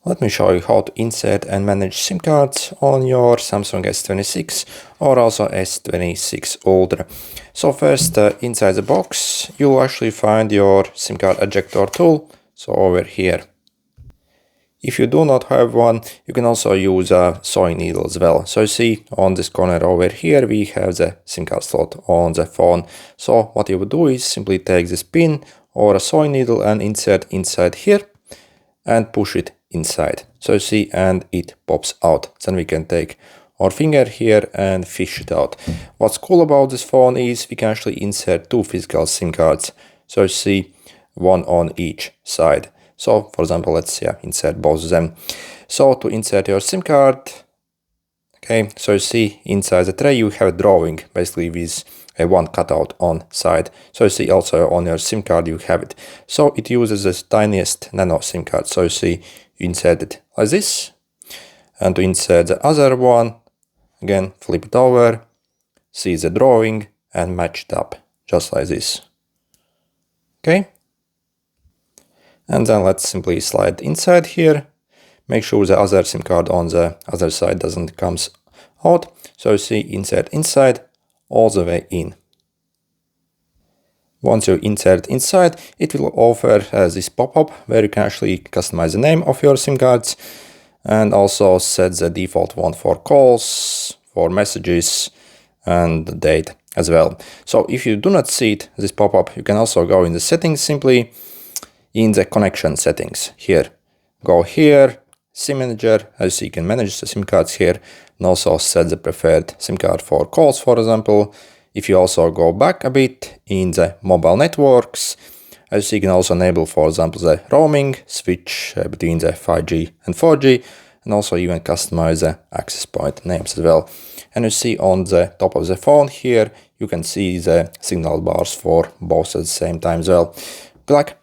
Let me show you how to insert and manage SIM cards on your Samsung S26 or also S26 Ultra. So first, inside the box, you'll actually find your SIM card ejector tool, so over here. If you do not have one, you can also use a sewing needle as well. So you see on this corner over here, we have the SIM card slot on the phone. So what you would do is simply take this pin or a sewing needle and insert inside here and push it inside. So you see, and it pops out. Then we can take our finger here and fish it out. What's cool about this phone is we can actually insert two physical SIM cards. So you see, one on each side. So for example, let's insert both of them. So to insert your SIM card, okay, so you see inside the tray you have a drawing basically with a one cutout on side. So you see also on your SIM card you have it. So it uses the tiniest Nano SIM card. So you see you insert it like this, and to insert the other one, again flip it over, see the drawing and match it up just like this. Okay. And then let's simply slide inside here. Make sure the other SIM card on the other side doesn't come out. So you see insert inside all the way in. Once you insert inside, it will offer this pop-up where you can actually customize the name of your SIM cards and also set the default one for calls, for messages, and the date as well. So if you do not see it, this pop-up, you can also go in the settings simply in the connection settings here. Go here, SIM manager, as you can manage the SIM cards here and also set the preferred SIM card for calls, for example. If you also go back a bit in the mobile networks, as you can also enable, for example, the roaming, switch between the 5G and 4G, and also even customize the access point names as well. And you see on the top of the phone here, you can see the signal bars for both at the same time as well. Good luck.